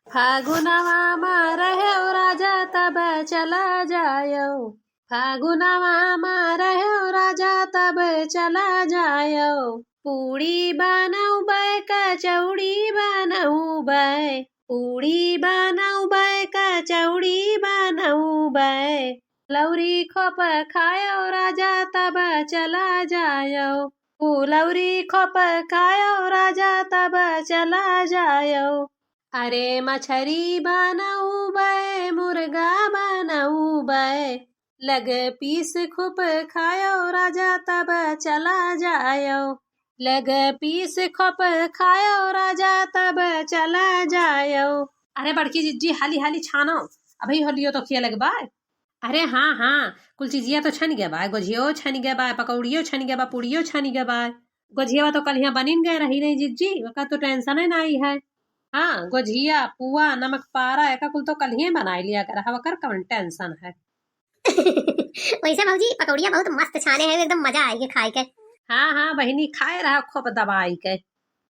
फागुनवा में रहो राजा तब चला जायो। फागुनवा में रहो राजा तब चला जायो। पूड़ी बनाऊ बै कचौड़ी बनाऊ बै। पूड़ी बनाऊ बै कचौड़ी बनाऊ बै। लौरी खोप खायो राजा तब चला जायो। फुलौरी खोप खायो राजा तब चला जायो। अरे मछरी बनाऊ बै मुर्गा बनाऊ बै। लग पीस खूब खायो राजा तब चला जायो। लग पीस खूब खायो राजा तब चला जायो। अरे बड़की जिज्जी हाली हाली छानो अभी होलियो तो खिया लगबा। अरे हाँ हाँ कुल चीजिया तो छन गया बा। गोझियो छन गया बा, पकौड़ियो छन गया बा, पूड़ियो छन गया बा। गोझिया तो कल यहाँ बनिन गए रही नहीं जिज्जी, का तो टेंशन है नहीं है। हाँ गोझिया पुआ नमक पारा एका कुल तो कल ही बनाई लिया कर हवा कर कौन टेंशन है। वैसे भौजी पकौड़िया बहुत मस्त छाने हैं, एकदम मजा आएगी खाए के। हाँ हाँ बहनी खाए रहा खूब दबाई के।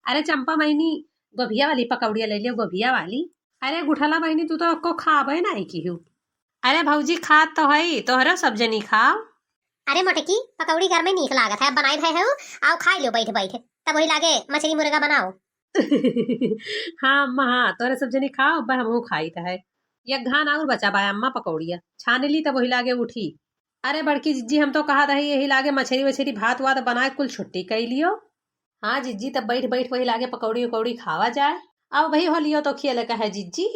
अरे चंपा बहनी गोभिया वाली पकौड़िया ले लियो, गोभिया वाली। अरे गुठला बहनी तू तो को खाबे नहीं की हूँ। अरे भौजी खात तो है तोहरा सब जनी खाओ। अरे मोटकी पकौड़ी घर में नीक लागत है, बनाई रहे हो आओ खा लो बैठ बैठ, तब वही लागे मछली मुर्गा बनाओ। हाँ अम्मा हाँ तोरे सब जनी खाओ बा हमहू खाई है। एक घान और बचा बा अम्मा पकौड़िया छाने ली तब वही लागे उठी। अरे बड़की जिज्जी हम तो कहा रही यही लागे मछली वछली भात वात बनाए कुल छुट्टी कई लियो। हाँ जिज्जी तब बैठ बैठ वही लागे पकौड़ी उकौड़ी खावा जाए। अब वही हो लियो तो खिया का है जिज्जी।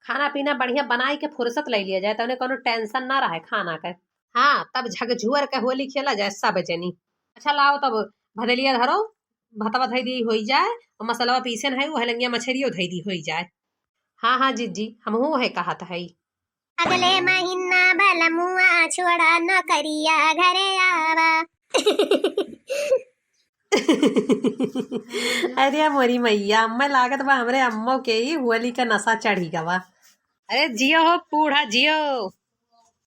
खाना पीना बढ़िया बनाए के फुर्सत ले लिया जाए तो उन्हें कोनो टेंशन ना रहे खाना के। हाँ तब झकझुअर के होली खेला जाए सब जनी। अच्छा लाओ तब भदलिया धरो भतवा धई दी हो जाए और मसलवा पीसे है वो लंगिया मछरियो धई दी हो जाए। हाँ हाँ जिज्जी हमहू है कहा है। अगले महीना बलमुआ छोड़ा न करिया घरे आवा। अरे मोरी मैया अम्मा लागत बा हमरे अम्मो के ही होली का नशा चढ़ी गवा। अरे जियो हो बूढ़ा जियो।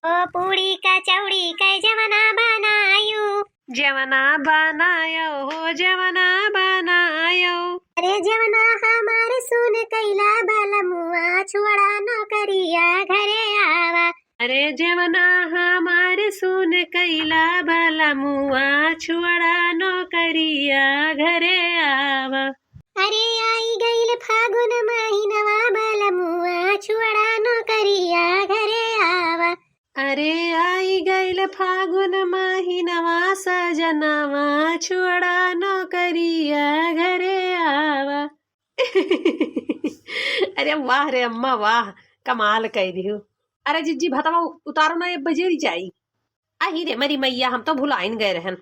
ओ पूड़ी कचौड़ी कै जवना बनायो। जवना बनायो हो जवना बनायो। अरे जवना हमारे सुन कैला बलमुआ छोड़ा न करिया घरे आवा। अरे जवना हमारे सुन कैला बलमुआ छुअड़ा नौकरिया घरे आवा। अरे आई गईल फागुन महीनवा बलमुआ छुअड़ा नौकरिया घरे आवा। अरे आई गईल फागुन महीनवा सजनवा छुअड़ा नौकरिया घरे आवा। अरे वाह रे अम्मा वाह कमाल कह दी। अरे जिज्जी भतवा उतारो ना ये बजेरी जाई। आई रे मरी मैया हम तो भुलाइन गए रहन।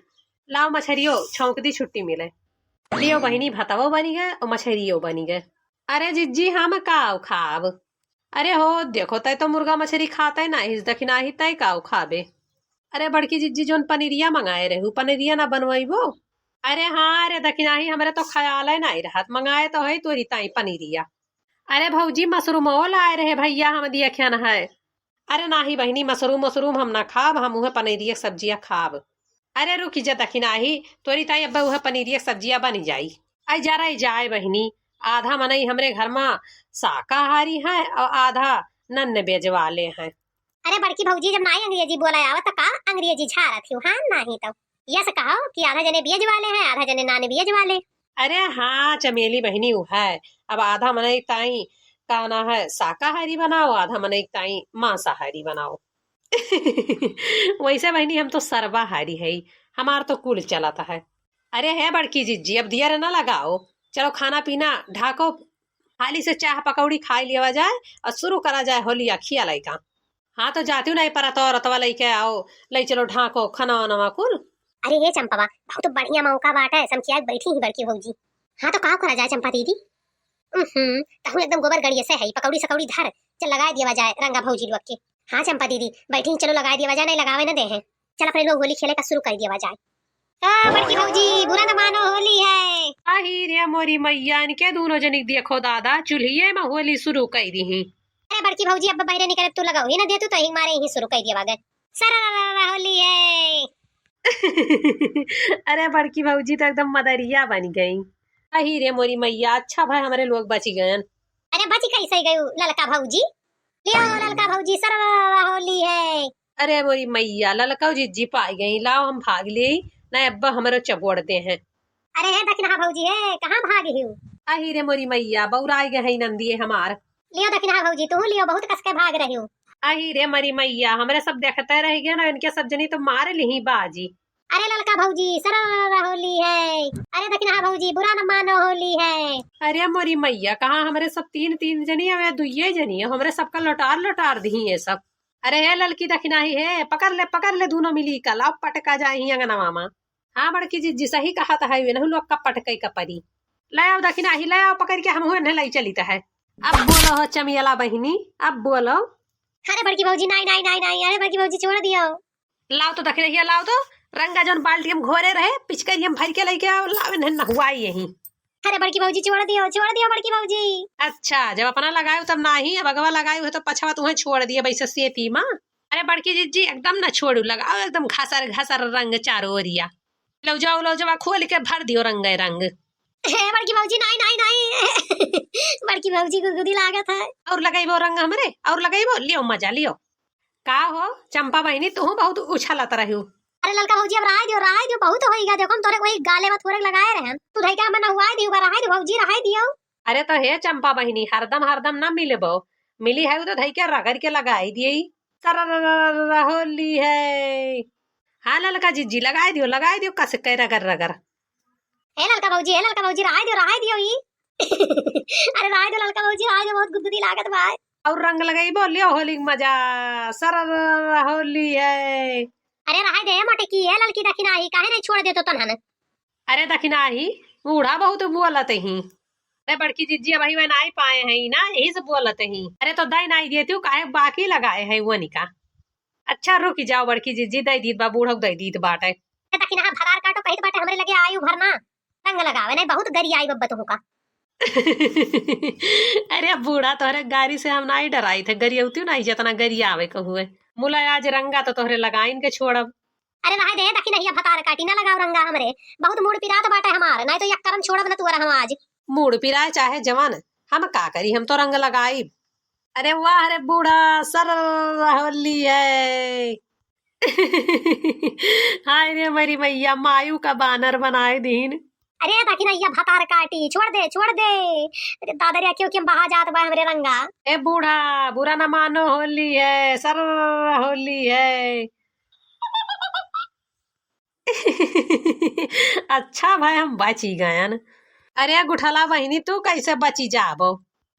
लाओ मछरियो छौंक दी छुट्टी मिले। लियो बहिनी भतवो बनी गए और मछरियो बनी गए। अरे जिज्जी हम काव खाब। अरे हो देखो तय तो मुर्गा मछली खाता है ना हिज दखिना ही तय काव खाबे। अरे बड़की जिज्जी जोन पनीरिया मंगाए रहू पनीरिया ना बनवाइबो। अरे हाँ अरे दखिना ही हमारे तो ख्याल है ना रहत मंगाए तो है तोरी ताई पनीरिया। अरे भौजी मशरूम लाए रहे भैया हम दिया ख्यान है। अरे नाही बहनी मशरूम मशरूम हम ना खाब हम उहे पनीरिया सब्जिया खाब। अरे रुकी जा दखिना ही तोरी ताई अब्बा उहे पनीरिया सब्जिया बनी जाई। आई जा रही जाए बहनी आधा मनई हमरे घर में शाकाहारी है और आधा नन्न बेज वाले हैं। अरे बड़की भौजी जब नाई अंग्रेजी बोला आवत तो का अंग्रेजी झाड़ा थी हाँ नहीं तो यस कहो कि आधा जने बेज वाले हैं आधा जने नान बेज वाले। अरे हाँ चमेली बहनी वो है अब आधा मनई ताई का ना है शाकाहारी बनाओ आधा मनई ताई मांसाहारी बनाओ। वैसे बहनी हम तो सर्वाहारी है हमार तो कुल चलाता है। अरे है बड़की जिज्जी अब दिया ना लगाओ चलो खाना पीना ढाको हाली से चाह पकौड़ी खाई लिया जाए और शुरू करा जाए होलिया खिया लाई का। हाँ तो जाती हूँ नहीं पर तो रतवा लेके आओ ले चलो ढाको खाना वाना कुल। अरे हे चंपा बहुत तो बढ़िया मौका बाटा है समझिया बैठी ही बड़की भौजी। हाँ तो का करा जाए चंपा दीदी। कहूँ एकदम गोबर गड़िए से है पकौड़ी सकौड़ी धर चल लगा दिया जाए रंगा भौजी लोग के। हाँ चंपा दीदी बैठी चलो लगा दिया जाए नहीं लगावे ना दे हैं चल अपने लोग होली खेले का शुरू कर दिया जाए। बड़की भौजी बुरा न मानो होली है। आही रे मोरी मैया इनके दोनों जनिक देखो दादा चूल्हिए में होली शुरू कर दी ही। अरे बड़की भौजी अब बाहर निकले तू लगाओ ही ना दे तू तो ही मारे ही शुरू कर दिया बागे सारा होली है। अरे बड़की भौजी तो एकदम मदरिया बन गई। अही रे मोरी मैया अच्छा भाई हमारे लोग बच गए। अरे बची कैसे गयू ललका भौजी, लियो ललका भौजी सर होली है। अरे मोरी मैया ललका जिज्जी पाई गई, लाओ हम भाग लिए ना अब्बा हमारे चबोड़ दे हैं। अरे है दक्षिणा भौजी है, कहाँ भागी हूँ? आही रे मोरी मैया बौराई गई नंदी हमार। लियो दक्षिणा भौजी तू लियो, बहुत कस के भाग रही हूँ। आही रे मरी मैया हमरे सब देखते रह गए ना, इनके सब जनी तो मार ली बाजी। अरे ललका भौजी सर होली है। अरे दक्षिणा भौजी बुरा न मानो होली है। अरे मोरी मैया कहाँ हमारे सब तीन तीन जनी है, दुइये जनी है, हमारे सबका लौटार लौटार दी है सब। अरे है ललकी दक्षिणा ही है, पकड़ ले दोनों मिली कल अब पटका जाए अंगनवा मामा। हाँ बड़की जी सही कहा था है लोग का पटकई का परी। ले आओ दक्षिणा ही, ले आओ पकड़ के हम हुए न लाई चली है। अब बोलो हो चमियला बहिनी, अब बोलो। अरे बड़की भौजी नहीं नहीं नहीं नहीं, अरे बड़की भौजी छोड़ दियो। लाओ तो दक्षिणा लाओ तो, रंगा जौन बाल्टी हम घोरे रहे पिचकारी हम भर के लेके आओ, लावे न हुआ यही। अरे बड़की भौजी छोड़ दियो बड़की भौजी। अच्छा जब अपना लगायो तब नहीं, अब अगवा लगायो है तो पछवा तुम्हें छोड़ दिए वैसे सेती माँ। अरे बड़की जी एकदम ना छोड़ू, लगाओ एकदम घासर घासर रंग चारों ओरिया। लो जाओ खोल के भर दियो रंग। बड़की भौजी नहीं नहीं नहीं बड़की भौजी को गुदी लागत है। और लगाइबो रंग हमरे, और लगाइबो, लियो मजा लियो। का हो चंपा बहिनी तू बहुत उछलत रही। अरे ललका भौजी अब राय दियो बहुत होईगा, देखो हम तोरे वही गाले में थोड़े लगाए रहे, तू धई के हम ना हुआई दियो, राय दियो भौजी राय दियो। अरे तो हे चंपा बहिनी हरदम ना मिले बो, मिली है तो धई के रगड़ के लगाई दिए। होली है। हाँ ललका जी लगाई दियो कस के रगड़। हे ललका भौजी राय दियो ई अरे राय दियो ललका भौजी राय दियो, बहुत गुदगुदी लागत बा। और रंग लगाइबो, लियो होली मजा होली है। अरे राय दे मोटे की है ललकी दक्षिणा ही, काहे नहीं छोड़ दे तो तनहन। अरे दक्षिणा ही बूढ़ा बहुत बोलत ही। अरे बड़की जिज्जी अब वह नहीं पाए हैं ना, यही से बोलत ही। अरे तो दई नहीं देती हूँ, काहे बाकी लगाए है वो निका। अच्छा रुक जाओ बड़की जिज्जी, दई दीत बा बूढ़ा दई दीत बाटे। दक्षिणा भरार काटो कहित बाटे हमरे लगे आयु भरना, रंग लगावे नहीं बहुत गरी आई बब्बा तुमका। अरे बूढ़ा तोहरे गाड़ी से हम नहीं डराई थे, गरियौती नहीं जितना गरी आवे कहुए। मुला आज रंगा तो तोहरे लगाइन के छोड़ब। अरे राय दे दक्षिणा ही भतार काटी ना लगाव रंगा हमरे, बहुत मूड पिरात बाटे हमार, नहीं तो एक करम छोड़ब ना तुअर हम आज। मूड पिराए चाहे जवान, हम का करी, हम तो रंग लगाई। अरे वाह रे बूढ़ा सर होली है। हाय रे मरी मैया मायू का बानर बनाए दीन। अरे दक्षिणा ही भतार काटी छोड़ दे अरे दादरिया क्यों बहा जात बा हमरे रंगा। ए बूढ़ा बुरा न मानो, होली है सर होली है। अच्छा भाई हम बची गयन। अरे गुठला बहिनी तू कैसे बची जाबो?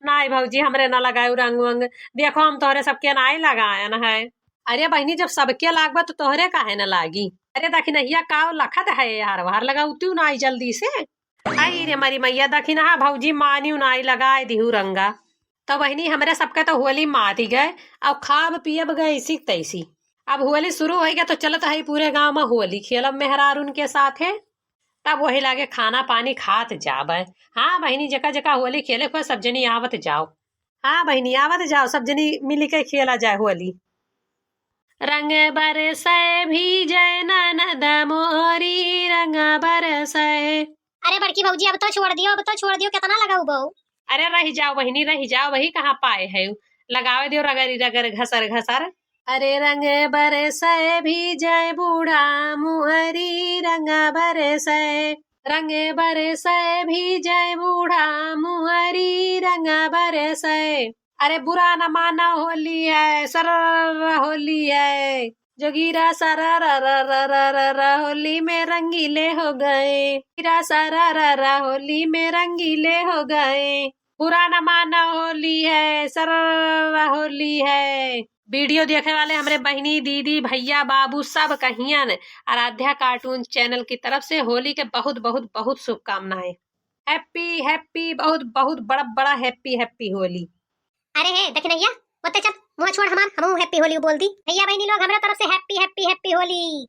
नाई भौजी हमरे न लगायू रंग वंग, देखो हम तोहरे सबके नाई लगायन है। अरे बहिनी जब सबके लागबा तो तोहरे काहे न लागी? अरे दखिनहिया का लखत है यार, बाहर लगाऊ नाई जल्दी से। आई रे मरी मैया दखिनहा भौजी मानी नाई लगाए दिहू रंगा। तो बहिनी हमरे सबके तो होली माती गए, अब खाब पियब गए इसी तैसी। अब होली शुरू हो गया तो चलत है पूरे गांव में होली खेलब मेहरारून के साथ है, तब वही लागे खाना पानी खात जाब। हाँ बहिनी जका जका होली खेले को सब जनी आवत जाओ। हाँ बहिनी आवत जाओ, सब जनी मिली के खेला जाए होली। रंग बरसे भीजे ननद मोरी रंग बरसे। अरे बड़की भौजी अब तो छोड़ दियो कितना लगाऊ बहू। अरे रह जाओ बहिनी रह जाओ, वही कहाँ पाए है, लगावे दियो रगरी रगर घसर घसर। अरे रंग बरसे भीजे बूढ़ा मुहरी रंग बरसे, रंग बरसे भीजे बूढ़ा मुहरी रंग बरसे। अरे बुरा न माना होली है सर होली है, जोगीरा सारा रा होली में रंगीले हो गए, गिरा सारा रा होली में रंगीले हो गए। बुरा न माना होली है सर होली है। वीडियो देखने वाले हमारे बहनी दीदी भैया बाबू सब कहियन आराध्या कार्टून चैनल की तरफ से होली के बहुत बहुत बहुत शुभकामनाएं। हैप्पी हैप्पी बहुत बहुत बड़ा बड़ा हैप्पी हैप्पी होली। अरे है दखिनैया ओते चल मुंह छोड़, हम हैप्पी होली बोल दी। भैया बहनी लोग हमारे तरफ से हैप्पी हैप्पी हैप्पी होली।